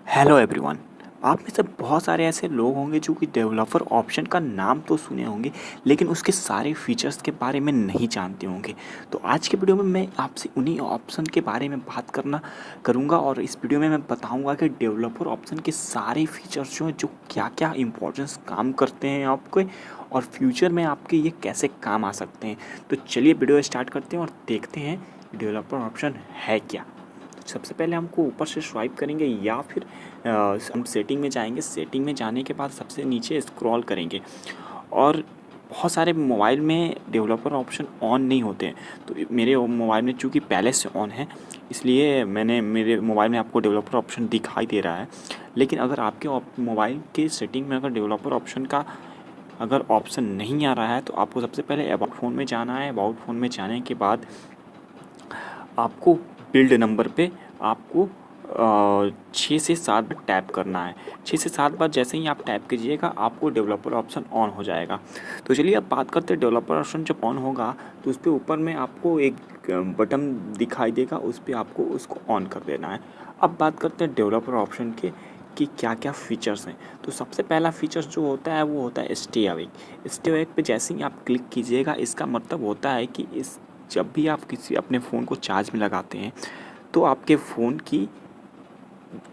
Hello everyone. आप में से बहुत सारे ऐसे लोग होंगे जो कि डेवलपर ऑप्शन का नाम तो सुने होंगे, लेकिन उसके सारे फीचर्स के बारे में नहीं जानते होंगे। तो आज के वीडियो में मैं आपसे उन्हीं ऑप्शन के बारे में बात करूँगा और इस वीडियो में मैं बताऊँगा कि डेवलपर ऑप्शन के सारे फीचर्स जो क्या क्या इंपॉर्टेंस काम करते हैं आपके, और फ्यूचर में आपके ये कैसे काम आ सकते हैं। तो चलिए वीडियो स्टार्ट करते हैं और देखते हैं डेवलपर ऑप्शन है क्या। सबसे पहले हमको ऊपर से स्वाइप करेंगे या फिर हम सेटिंग में जाएंगे। सेटिंग में जाने के बाद सबसे नीचे स्क्रॉल करेंगे और बहुत सारे मोबाइल में डेवलपर ऑप्शन ऑन नहीं होते हैं। तो मेरे मोबाइल में चूँकि पहले से ऑन है, इसलिए मेरे मोबाइल में आपको डेवलपर ऑप्शन दिखाई दे रहा है। लेकिन अगर आपके मोबाइल के सेटिंग में अगर डेवलपर ऑप्शन का अगर ऑप्शन नहीं आ रहा है, तो आपको सबसे पहले अबाउट फ़ोन में जाना है। अबाउट फ़ोन में जाने के बाद आपको बिल्ड नंबर पे आपको 6 से 7 बार टैप करना है। 6 से 7 बार जैसे ही आप टैप कीजिएगा, आपको डेवलपर ऑप्शन ऑन हो जाएगा। तो चलिए अब बात करते हैं डेवलपर ऑप्शन जब ऑन होगा तो उस पे ऊपर में आपको एक बटन दिखाई देगा, उस पे आपको उसको ऑन कर देना है। अब बात करते हैं डेवलपर ऑप्शन के कि क्या क्या फ़ीचर्स हैं। तो सबसे पहला फ़ीचर्स जो होता है वो होता है स्टे अवेक। स्टे अवेक पे जैसे ही आप क्लिक कीजिएगा, इसका मतलब होता है कि जब भी आप किसी अपने फ़ोन को चार्ज में लगाते हैं तो आपके फ़ोन की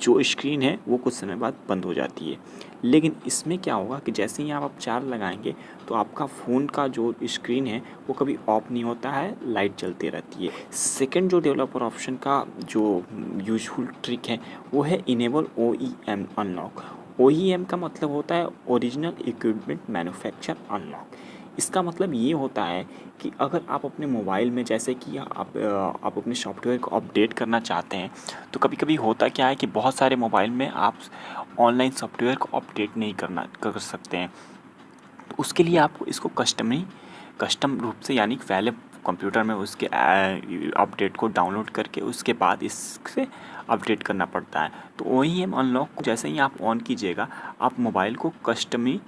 जो स्क्रीन है वो कुछ समय बाद बंद हो जाती है। लेकिन इसमें क्या होगा कि जैसे ही आप चार्ज लगाएंगे तो आपका फ़ोन का जो स्क्रीन है वो कभी ऑफ नहीं होता है, लाइट चलती रहती है। सेकंड जो डेवलपर ऑप्शन का जो यूजफुल ट्रिक है वो है इनेबल OEM अनलॉक। OEM का मतलब होता है ओरिजिनल इक्विपमेंट मैन्युफैक्चर अनलॉक। इसका मतलब ये होता है कि अगर आप अपने मोबाइल में जैसे कि आप अपने सॉफ्टवेयर को अपडेट करना चाहते हैं, तो कभी कभी होता क्या है कि बहुत सारे मोबाइल में आप ऑनलाइन सॉफ्टवेयर को अपडेट नहीं कर सकते हैं। तो उसके लिए आपको इसको कस्टम रूप से, यानी कि पहले कंप्यूटर में उसके अपडेट को डाउनलोड करके उसके बाद इससे अपडेट करना पड़ता है। तो OEM अनलॉक जैसे ही आप ऑन कीजिएगा, आप मोबाइल को कस्टमी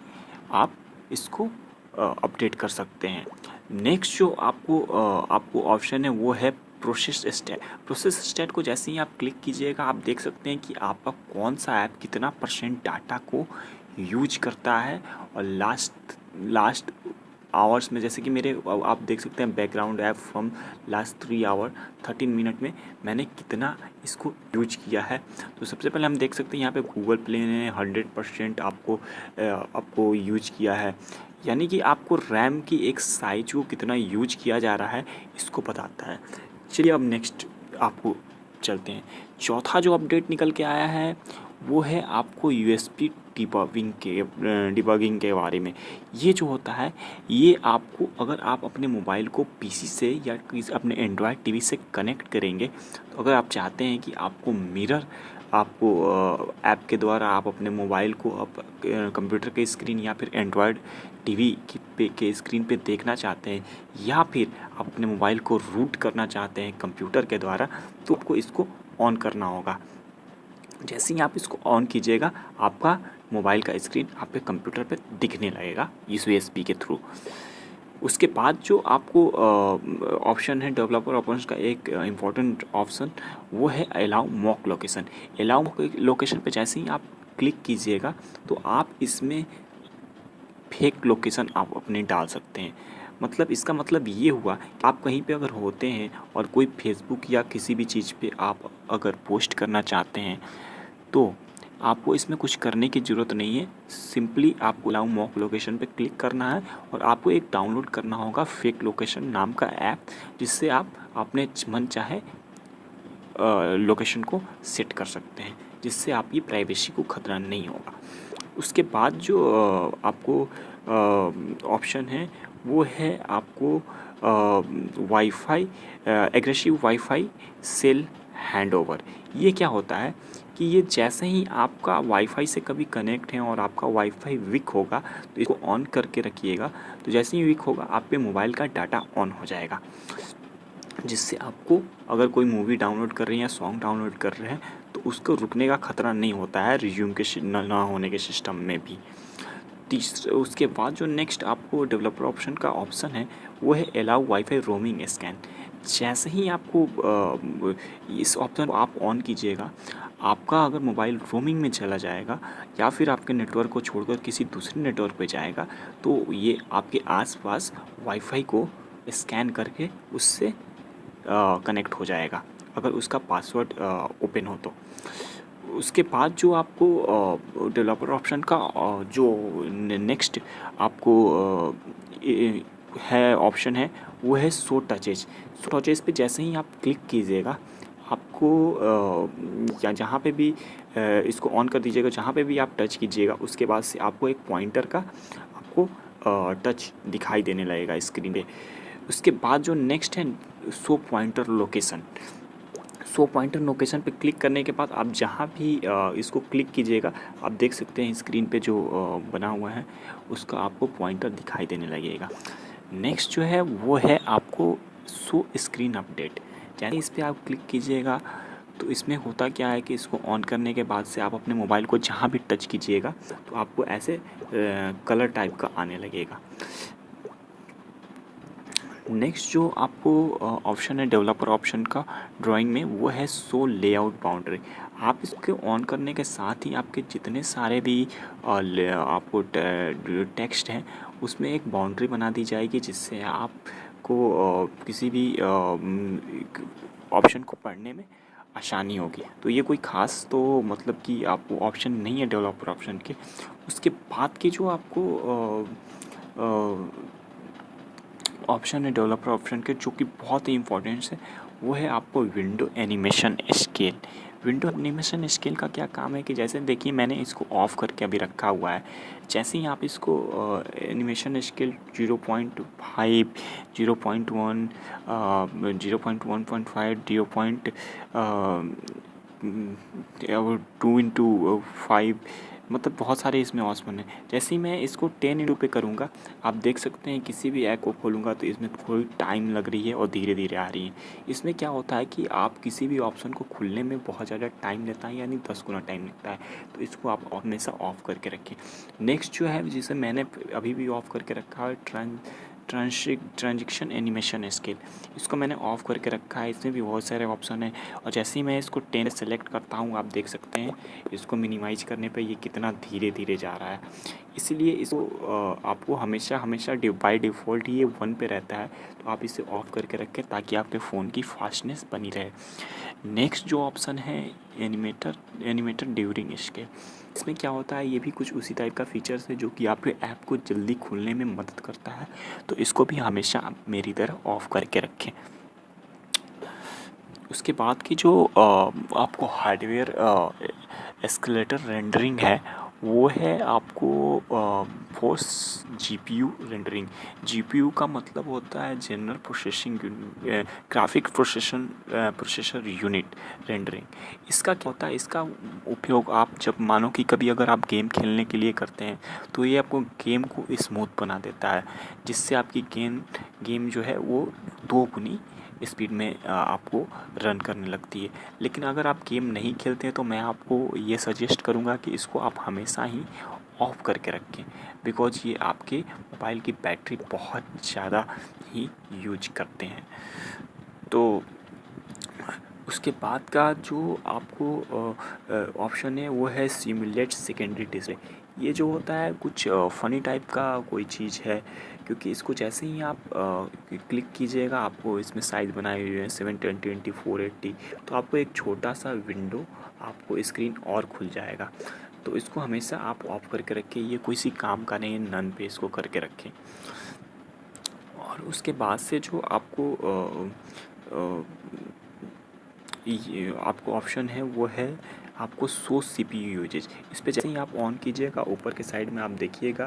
आप इसको अपडेट कर सकते हैं। नेक्स्ट जो आपको ऑप्शन है वो है प्रोसेस स्टेट। प्रोसेस स्टेट को जैसे ही आप क्लिक कीजिएगा, आप देख सकते हैं कि आपका कौन सा ऐप कितना % डाटा को यूज करता है। और लास्ट आवर्स में, जैसे कि मेरे आप देख सकते हैं background app from last 3 hour 13 minute में मैंने कितना इसको यूज किया है। तो सबसे पहले हम देख सकते हैं यहाँ पे गूगल प्ले ने 100% आपको यूज किया है, यानी कि आपको रैम की एक साइज को कितना यूज किया जा रहा है इसको बताता है। चलिए अब नेक्स्ट आपको चलते हैं। चौथा जो अपडेट निकल के आया है वो है आपको USB डिबगिंग के बारे में। ये जो होता है, ये आपको अगर आप अपने मोबाइल को PC से या अपने एंड्रॉयड TV से कनेक्ट करेंगे, तो अगर आप चाहते हैं कि आपको मिरर आपको ऐप के द्वारा आप अपने मोबाइल को कंप्यूटर के स्क्रीन या फिर एंड्रॉयड TV के स्क्रीन पे देखना चाहते हैं, या फिर आप अपने मोबाइल को रूट करना चाहते हैं कंप्यूटर के द्वारा, तो आपको इसको ऑन करना होगा। जैसे ही आप इसको ऑन कीजिएगा, आपका मोबाइल का स्क्रीन आपके कंप्यूटर पे दिखने लगेगा इस USB के थ्रू। उसके बाद जो आपको ऑप्शन है डेवलपर ऑप्शन का, एक इम्पॉर्टेंट ऑप्शन वो है allow mock location. Allow location पे जैसे ही आप क्लिक कीजिएगा, तो आप इसमें फेक लोकेशन आप अपने डाल सकते हैं। मतलब इसका मतलब ये हुआ कि आप कहीं पे अगर होते हैं और कोई फेसबुक या किसी भी चीज़ पे आप अगर पोस्ट करना चाहते हैं, तो आपको इसमें कुछ करने की ज़रूरत नहीं है। सिंपली आपको अलाउ मॉक लोकेशन पे क्लिक करना है और आपको एक डाउनलोड करना होगा फेक लोकेशन नाम का ऐप, जिससे आप अपने मन चाहे लोकेशन को सेट कर सकते हैं, जिससे आपकी प्राइवेसी को खतरा नहीं होगा। उसके बाद जो आपको ऑप्शन है वो है आपको wifi aggressive wifi cell handover. ये क्या होता है कि ये जैसे ही आपका वाईफाई से कभी कनेक्ट है और आपका वाईफाई वीक होगा, तो इसको ऑन करके रखिएगा। तो जैसे ही वीक होगा, आपके मोबाइल का डाटा ऑन हो जाएगा, जिससे आपको अगर कोई मूवी डाउनलोड कर रहे हैं या सॉन्ग डाउनलोड कर रहे हैं, तो उसको रुकने का खतरा नहीं होता है रिज्यूम के ना होने के सिस्टम में भी। उसके बाद जो नेक्स्ट आपको डेवलपर ऑप्शन का ऑप्शन है वो है अलाउ वाईफाई रोमिंग स्कैन। जैसे ही आपको इस ऑप्शन को आप ऑन कीजिएगा, आपका अगर मोबाइल रोमिंग में चला जाएगा या फिर आपके नेटवर्क को छोड़कर किसी दूसरे नेटवर्क पे जाएगा, तो ये आपके आसपास वाईफाई को स्कैन करके उससे कनेक्ट हो जाएगा, अगर उसका पासवर्ड ओपन हो तो। उसके बाद जो आपको डेवलपर ऑप्शन का जो नेक्स्ट आपको है ऑप्शन है, वो है शो टचेज। शो टचेज पे जैसे ही आप क्लिक कीजिएगा, आपको या जहाँ पे भी इसको ऑन कर दीजिएगा, जहाँ पे भी आप टच कीजिएगा उसके बाद से आपको एक पॉइंटर का आपको टच दिखाई देने लगेगा स्क्रीन पे। उसके बाद जो नेक्स्ट है show pointer location. Show pointer location पे क्लिक करने के बाद आप जहाँ भी इसको क्लिक कीजिएगा, आप देख सकते हैं स्क्रीन पे जो बना हुआ है उसका आपको पॉइंटर दिखाई देने लगेगा। नेक्स्ट जो है वो है आपको शो स्क्रीन अपडेट। जैसे इस पर आप क्लिक कीजिएगा तो इसमें होता क्या है कि इसको ऑन करने के बाद से आप अपने मोबाइल को जहाँ भी टच कीजिएगा तो आपको ऐसे कलर टाइप का आने लगेगा। नेक्स्ट जो आपको ऑप्शन है डेवलपर ऑप्शन का ड्राइंग में, वो है शो लेआउट बाउंड्री। आप इसको ऑन करने के साथ ही आपके जितने सारे भी आपको टेक्स्ट हैं उसमें एक बाउंड्री बना दी जाएगी, जिससे आपको किसी भी ऑप्शन को पढ़ने में आसानी होगी। तो ये कोई ख़ास तो मतलब कि आपको ऑप्शन नहीं है डेवलपर ऑप्शन के। उसके बाद की जो आपको ऑप्शन है डेवलपर ऑप्शन के, जो कि बहुत ही इंपॉर्टेंट है, वो है आपको window animation scale. Window animation scale का क्या काम है कि जैसे देखिए मैंने इसको ऑफ़ करके अभी रखा हुआ है। जैसे ही आप इसको एनिमेशन स्केल 0.5, 0.1, 0.1.5, 2x5, मतलब बहुत सारे इसमें ऑप्शन है। जैसे ही मैं इसको 10 पे करूँगा, आप देख सकते हैं किसी भी ऐप को खोलूँगा तो इसमें थोड़ी टाइम लग रही है और धीरे धीरे आ रही है। इसमें क्या होता है कि आप किसी भी ऑप्शन को खुलने में बहुत ज़्यादा टाइम लेता है, यानी 10 गुना टाइम लगता है, तो इसको आप हमेशा ऑफ़ करके रखें। नेक्स्ट जो है जिसे मैंने अभी भी ऑफ़ करके रखा है, ट्रांजेक्शन एनिमेशन स्केल। इसको मैंने ऑफ़ करके रखा है। इसमें भी बहुत सारे ऑप्शन हैं और जैसे ही मैं इसको 10 सेलेक्ट करता हूँ, आप देख सकते हैं इसको मिनिमाइज़ करने पे ये कितना धीरे धीरे जा रहा है। इसीलिए इसको आपको हमेशा बाय डिफ़ॉल्ट ये 1 पे रहता है, तो आप इसे ऑफ़ करके रखें ताकि आपके फ़ोन की फास्टनेस बनी रहे। नेक्स्ट जो ऑप्शन है एनिमेटर ड्यूरिंग स्केल। इसमें क्या होता है, ये भी कुछ उसी टाइप का फीचर्स है जो कि आपके ऐप को जल्दी खुलने में मदद करता है, तो इसको भी हमेशा आप मेरी तरह ऑफ़ करके रखें। उसके बाद की जो आपको हार्डवेयर एस्केलेटर रेंडरिंग है, वो है आपको फोर्स जीपीयू रेंडरिंग। जीपीयू का मतलब होता है general processing graphic processor unit rendering. इसका क्या होता है, इसका उपयोग आप जब मानो कि कभी अगर आप गेम खेलने के लिए करते हैं तो ये आपको गेम को स्मूथ बना देता है, जिससे आपकी गेम जो है वो 2 गुनी स्पीड में आपको रन करने लगती है। लेकिन अगर आप गेम नहीं खेलते हैं तो मैं आपको ये सजेस्ट करूँगा कि इसको आप हमेशा ही ऑफ़ करके रखें, बिकॉज़ ये आपके मोबाइल की बैटरी बहुत ज़्यादा ही यूज करते हैं। तो उसके बाद का जो आपको ऑप्शन है वो है सिमुलेट सेकेंडरी डिस्प्ले। ये जो होता है कुछ फ़नी टाइप का कोई चीज़ है, क्योंकि इसको जैसे ही आप क्लिक कीजिएगा, आपको इसमें साइज़ बनाए हुए हैं 720, 480, तो आपको एक छोटा सा विंडो आपको स्क्रीन और खुल जाएगा। तो इसको हमेशा आप ऑफ़ करके रखें, ये किसी काम का नहीं है, नन पे इसको करके रखें। और उसके बाद से जो आपको ये आपको ऑप्शन है वो है आपको शो सीपीयू यूजेज। इस पे जैसे ही आप ऑन कीजिएगा, ऊपर के साइड में आप देखिएगा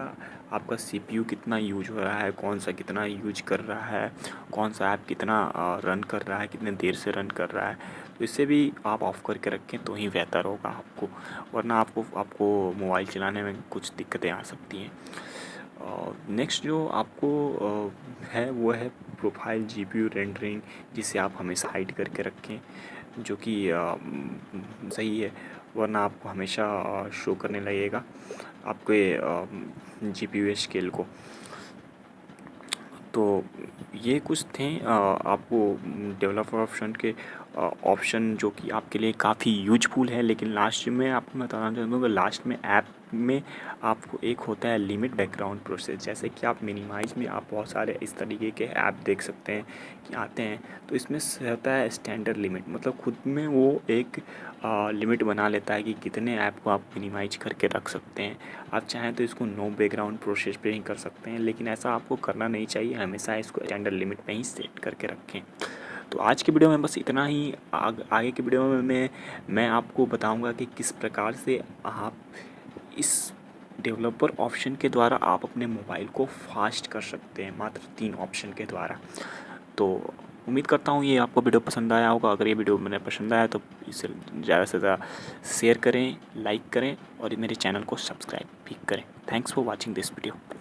आपका सीपीयू कितना यूज हो रहा है, कौन सा कितना यूज कर रहा है, कौन सा ऐप कितना रन कर रहा है, कितने देर से रन कर रहा है। तो इससे भी आप ऑफ़ करके रखें तो ही बेहतर होगा आपको, वरना आपको मोबाइल चलाने में कुछ दिक्कतें आ सकती हैं। नेक्स्ट जो आपको है वो है प्रोफाइल जीपीयू रेंडरिंग, जिसे आप हमेशा हाइड करके रखें, जो कि सही है, वरना आपको हमेशा शो करने लगेगा आपके जीपीयू स्केल को। तो ये कुछ थे आपको डेवलपर ऑप्शन के ऑप्शन जो कि आपके लिए काफ़ी यूजफुल है। लेकिन लास्ट में आपको बताना चाहूँगा, लास्ट में ऐप में आपको एक होता है लिमिट बैकग्राउंड प्रोसेस। जैसे कि आप मिनिमाइज में आप बहुत सारे इस तरीके के ऐप देख सकते हैं कि आते हैं, तो इसमें होता है स्टैंडर्ड लिमिट, मतलब खुद में वो एक लिमिट बना लेता है कि कितने ऐप को आप मिनिमाइज करके रख सकते हैं। आप चाहें तो इसको नो बैकग्राउंड प्रोसेस पे ही कर सकते हैं, लेकिन ऐसा आपको करना नहीं चाहिए। हमेशा इसको स्टैंडर्ड लिमिट पे ही सेट करके रखें। तो आज की वीडियो में बस इतना ही। आगे की वीडियो में मैं आपको बताऊंगा कि किस प्रकार से आप इस डेवलपर ऑप्शन के द्वारा आप अपने मोबाइल को फास्ट कर सकते हैं, मात्र 3 ऑप्शन के द्वारा। तो उम्मीद करता हूँ ये आपको वीडियो पसंद आया होगा। अगर ये वीडियो मैंने पसंद आया तो इसे ज़्यादा से ज़्यादा शेयर करें, लाइक करें और मेरे चैनल को सब्सक्राइब भी करें। Thanks for watching this video.